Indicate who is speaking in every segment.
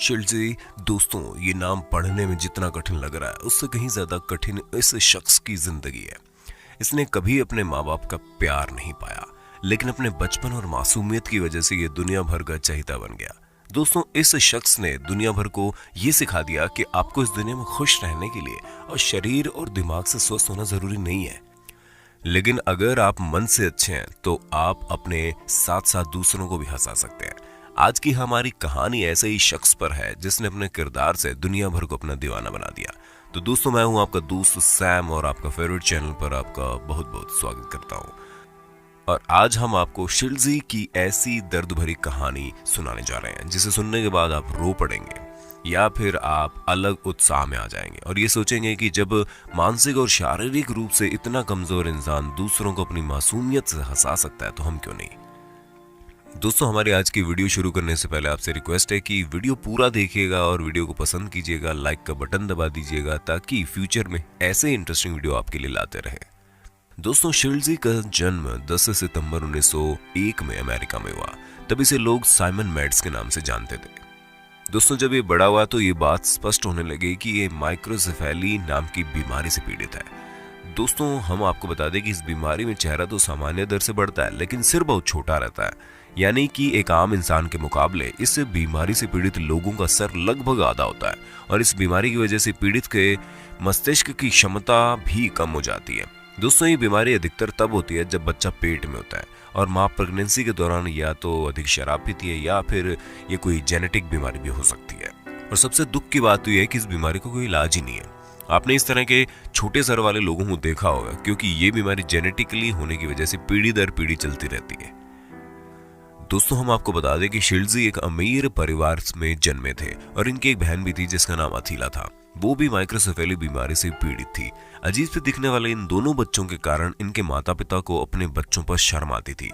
Speaker 1: शिल्जी। दोस्तों, ये नाम पढ़ने में जितना कठिन लग रहा है उससे कहीं ज्यादा कठिन इस शख्स की जिंदगी है। इसने कभी अपने माँ बाप का प्यार नहीं पाया, लेकिन अपने बचपन और मासूमियत की वजह से ये दुनिया भर का चहेता बन गया। दोस्तों, इस शख्स ने दुनिया भर को ये सिखा दिया कि आपको इस दुनिया में खुश रहने के लिए और शरीर और दिमाग से स्वस्थ होना जरूरी नहीं है, लेकिन अगर आप मन से अच्छे हैं तो आप अपने साथ साथ दूसरों को भी हंसा सकते हैं। आज की हमारी कहानी ऐसे ही शख्स पर है जिसने अपने किरदार से दुनिया भर को अपना दीवाना बना दिया। तो दोस्तों, मैं हूं आपका दोस्त सैम और आपका फेवरेट चैनल पर आपका बहुत बहुत स्वागत करता हूं। और आज हम आपको शिल्जी की ऐसी दर्द भरी कहानी सुनाने जा रहे हैं जिसे सुनने के बाद आप रो पड़ेंगे या फिर आप अलग उत्साह में आ जाएंगे और ये सोचेंगे कि जब मानसिक और शारीरिक रूप से इतना कमजोर इंसान दूसरों को अपनी मासूमियत से हंसा सकता है तो हम क्यों नहीं। दोस्तों, हमारी आज की वीडियो शुरू करने से पहले आपसे रिक्वेस्ट है कि वीडियो पूरा देखिएगा और वीडियो को पसंद कीजिएगा, लाइक का बटन दबा दीजिएगा ताकि फ्यूचर में ऐसे इंटरेस्टिंग वीडियो आपके लिए लाते रहे। दोस्तों, शिल्जी का जन्म 10 सितंबर 1901 में अमेरिका में हुआ। तब इसे लोग साइमन मैड्स के नाम से जानते थे। दोस्तों, जब ये बड़ा हुआ तो ये बात स्पष्ट होने लगी कि ये माइक्रोसेफेली नाम की बीमारी से पीड़ित है। दोस्तों, हम आपको बता दें कि इस बीमारी में चेहरा तो सामान्य दर से बढ़ता है, लेकिन सिर बहुत छोटा रहता है, यानी कि एक आम इंसान के मुकाबले इस बीमारी से पीड़ित लोगों का सर लगभग आधा होता है और इस बीमारी की वजह से पीड़ित के मस्तिष्क की क्षमता भी कम हो जाती है। दोस्तों, ये बीमारी अधिकतर तब होती है जब बच्चा पेट में होता है और माँ प्रेगनेंसी के दौरान या तो अधिक शराब पीती है या फिर ये कोई जेनेटिक बीमारी भी हो सकती है। और सबसे दुख की बात तो यह है कि इस बीमारी को कोई इलाज ही नहीं है। आपने इस तरह के छोटे सर वाले लोगों को देखा होगा, क्योंकि ये बीमारी जेनेटिकली होने की वजह से पीढ़ी दर पीढ़ी चलती रहती है। दोस्तों, हम आपको बता दें कि शिल्जी एक अमीर परिवार में जन्मे थे और इनकी एक बहन भी थी जिसका नाम अथीला था। वो भी माइक्रोसेफेली बीमारी से पीड़ित थी। अजीब से दिखने वाले इन दोनों बच्चों के कारण इनके माता पिता को अपने बच्चों पर शर्म आती थी,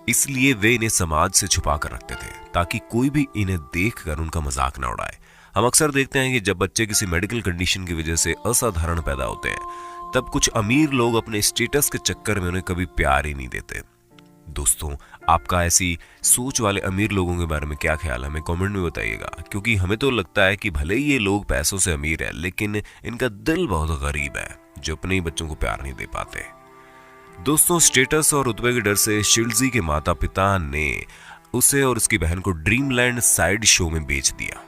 Speaker 1: इसलिए वे इन्हें समाज से छुपा कर रखते थे ताकि कोई भी इन्हें देखकर उनका मजाक न उड़ाए। हम अक्सर देखते हैं कि जब बच्चे किसी मेडिकल कंडीशन की वजह से असाधारण पैदा होते हैं तब कुछ अमीर लोग अपने स्टेटस के चक्कर में उन्हें कभी प्यार ही नहीं देते। दोस्तों, आपका ऐसी सोच वाले अमीर लोगों के बारे में क्या ख्याल है, हमें कमेंट में बताइएगा, क्योंकि हमें तो लगता है कि भले ही ये लोग पैसों से अमीर है लेकिन इनका दिल बहुत गरीब है जो अपने ही बच्चों को प्यार नहीं दे पाते। दोस्तों, स्टेटस और रुतबे के डर से शिल्जी के माता पिता ने उसे और उसकी बहन को ड्रीमलैंड साइड शो में बेच दिया।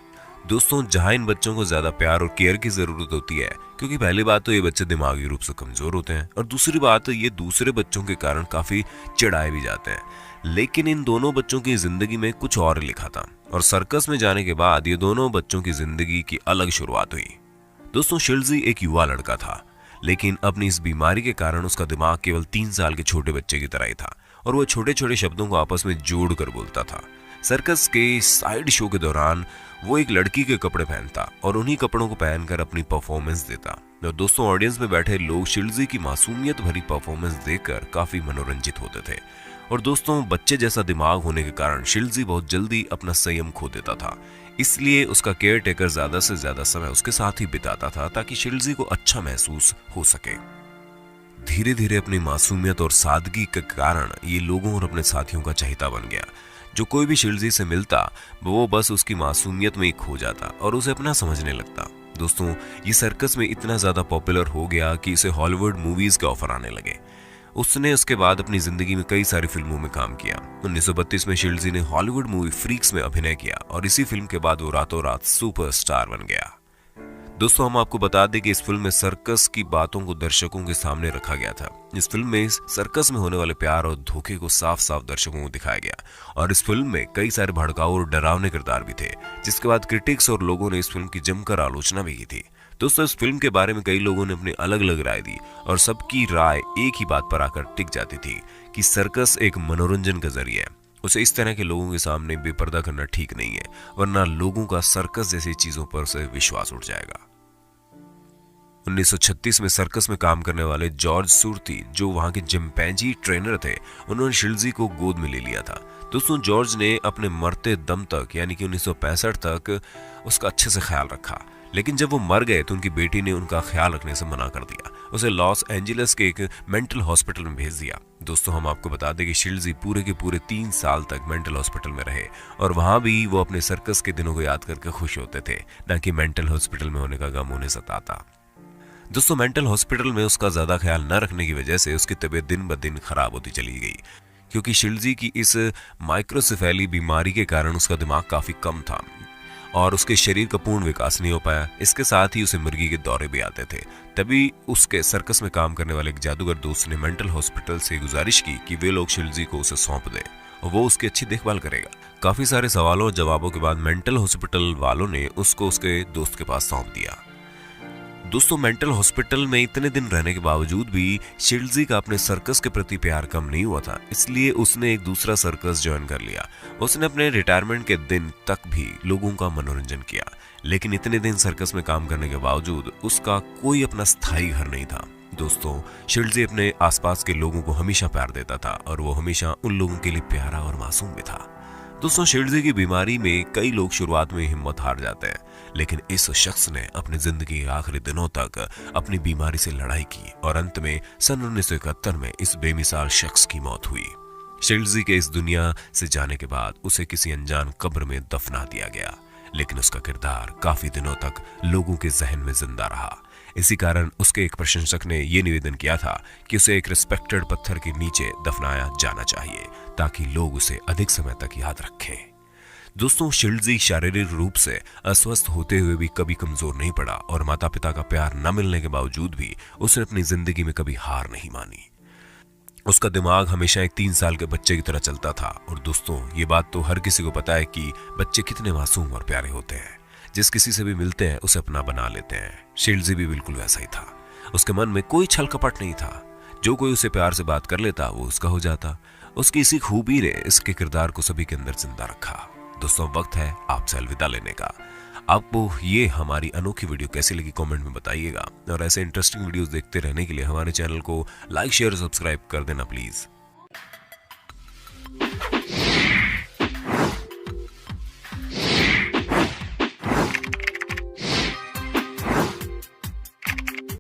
Speaker 1: दोस्तों, जहां इन बच्चों को ज्यादा प्यार और केयर की जरूरत होती है, क्योंकि पहली बात तो ये बच्चे दिमागी रूप से कमजोर होते हैं और दूसरी बात ये दूसरे बच्चों के कारण काफी चिढ़ाए भी जाते हैं। लेकिन इन दोनों बच्चों की जिंदगी में कुछ और लिखा था और सर्कस में जाने के बाद ये दोनों बच्चों की जिंदगी की अलग शुरुआत हुई। दोस्तों, शिल्जी एक युवा लड़का था, लेकिन अपनी इस बीमारी के कारण उसका दिमाग केवल 3 साल के छोटे बच्चे की तरह ही था और वह छोटे छोटे शब्दों को आपस में जोड़ कर बोलता था। सर्कस के साइड शो के दौरान वो एक लड़की के कपड़े पहनता और उन्हीं कपड़ों को पहनकर अपनी परफॉर्मेंस देता। और दोस्तों, ऑडियंस में बैठे लोग शिल्जी की मासूमियत भरी परफॉर्मेंस देखकर काफी मनोरंजित होते थे। और दोस्तों, बच्चे जैसा दिमाग होने के कारण शिल्जी बहुत जल्दी अपना संयम खो देता था, इसलिए उसका केयर टेकर ज्यादा से ज्यादा समय उसके साथ ही बिताता था ताकि शिल्जी को अच्छा महसूस हो सके। धीरे धीरे अपनी मासूमियत और सादगी के कारण ये लोगों और अपने साथियों का चहेता बन गया। जो कोई भी शिल्जी से मिलता वो बस उसकी मासूमियत में ही खो जाता और उसे अपना समझने लगता। दोस्तों, ये सर्कस में इतना ज्यादा पॉपुलर हो गया कि इसे हॉलीवुड मूवीज के ऑफर आने लगे। उसने उसके बाद अपनी जिंदगी में कई सारी फिल्मों में काम किया। 1932 में शिल्जी ने हॉलीवुड मूवी फ्रीक्स में अभिनय किया और इसी फिल्म के बाद वो रातों रात सुपरस्टार बन गया। दोस्तों, हम आपको बता दें कि इस फिल्म में सर्कस की बातों को दर्शकों के सामने रखा गया था। इस फिल्म में सर्कस में होने वाले प्यार और धोखे को साफ साफ दर्शकों को दिखाया गया और इस फिल्म में कई सारे भड़काऊ और डरावने किरदार भी थे, जिसके बाद क्रिटिक्स और लोगों ने इस फिल्म की जमकर आलोचना भी की थी। दोस्तों, इस फिल्म के बारे में कई लोगों ने अपनी अलग अलग राय दी और सबकी राय एक ही बात पर आकर टिक जाती थी कि सर्कस एक मनोरंजन का जरिया है। उसे इस तरह के लोगों के सामने बेपर्दा करना ठीक नहीं है, वरना लोगों का सर्कस जैसी चीजों पर से विश्वास उठ जाएगा। 1936 में सर्कस में काम करने वाले जॉर्ज सूरती, जो वहां के चिंपैंजी ट्रेनर थे, उन्होंने शिल्जी को गोद में ले लिया था। दोस्तों, जॉर्ज ने अपने मरते दम तक यानी कि 1965 तक उसका अच्छे से ख्याल रखा, लेकिन जब वो मर गए तो उनकी बेटी ने उनका ख्याल रखने से मना कर दिया उसे लॉस एंजलिस के एक मेंटल हॉस्पिटल में भेज दिया। दोस्तों, हम आपको बता दें कि शिल्जी पूरे के पूरे 3 साल तक मेंटल हॉस्पिटल में रहे और वहां भी वो अपने सर्कस के दिनों को याद करके खुश होते थे, न कि मेंटल हॉस्पिटल में होने का गम उन्हें सताता। दोस्तों, मेंटल हॉस्पिटल में उसका ज्यादा ख्याल न रखने की वजह से उसकी तबीयत दिन ब दिन खराब होती चली गई, क्योंकि शिल्जी की इस माइक्रोसेफेली बीमारी के कारण उसका दिमाग काफी कम था और उसके शरीर का पूर्ण विकास नहीं हो पाया। इसके साथ ही उसे मिर्गी के दौरे भी आते थे। तभी उसके सर्कस में काम करने वाले एक जादूगर दोस्त ने मेंटल हॉस्पिटल से गुजारिश की कि वे लोग शिल्जी को उसे सौंप दें और वो उसकी अच्छी देखभाल करेगा। काफी सारे सवालों और जवाबों के बाद मेंटल हॉस्पिटल वालों ने उसको उसके दोस्त के पास सौंप दिया। दोस्तों, मेंटल हॉस्पिटल में इतने दिन रहने के बावजूद भी शिल्जी का अपने सर्कस के प्रति प्यार कम नहीं हुआ था, इसलिए उसने एक दूसरा सर्कस ज्वाइन कर लिया। उसने अपने रिटायरमेंट के दिन तक भी लोगों का मनोरंजन किया, लेकिन इतने दिन सर्कस में काम करने के बावजूद उसका कोई अपना स्थायी घर नहीं था। दोस्तों, शिल्जी अपने आसपास के लोगों को हमेशा प्यार देता था और वो हमेशा उन लोगों के लिए प्यारा और मासूम भी था। दोस्तों, शिल्जी की बीमारी में कई लोग शुरुआत में हिम्मत हार जाते हैं, लेकिन इस शख्स ने अपनी जिंदगी के आखिरी दिनों तक अपनी बीमारी से लड़ाई की और अंत में सन 1971 में इस बेमिसाल शख्स की मौत हुई। शिल्जी के इस दुनिया से जाने के बाद उसे किसी अनजान कब्र में दफना दिया गया, लेकिन उसका किरदार काफी दिनों तक लोगों के जहन में जिंदा रहा। इसी कारण उसके एक प्रशंसक ने यह निवेदन किया था कि उसे एक रिस्पेक्टेड पत्थर के नीचे दफनाया जाना चाहिए ताकि लोग उसे अधिक समय तक याद रखें। दोस्तों, शिल्जी शारीरिक रूप से अस्वस्थ होते हुए भी कभी कमजोर नहीं पड़ा और माता पिता का प्यार न मिलने के बावजूद भी उसने अपनी जिंदगी में कभी हार नहीं मानी। उसका दिमाग हमेशा एक 3 साल के बच्चे की तरह चलता था और दोस्तों, ये बात तो हर किसी को पता है कि बच्चे कितने मासूम और प्यारे होते हैं। जिस किसी से भी मिलते हैं उसे अपना बना लेते हैं। शिल्जी भी बिल्कुल वैसा ही था। उसके मन में कोई छल कपट नहीं था। जो कोई उसे प्यार से बात कर लेता वो उसका हो जाता। उसकी इसी खूबी ने इसके किरदार को सभी के अंदर जिंदा रखा। दोस्तों, वक्त है आपसे अलविदा लेने का। आपको ये हमारी अनोखी वीडियो कैसी लगी कमेंट में बताइएगा और ऐसे इंटरेस्टिंग वीडियोस देखते रहने के लिए हमारे चैनल को लाइक शेयर सब्सक्राइब कर देना प्लीज।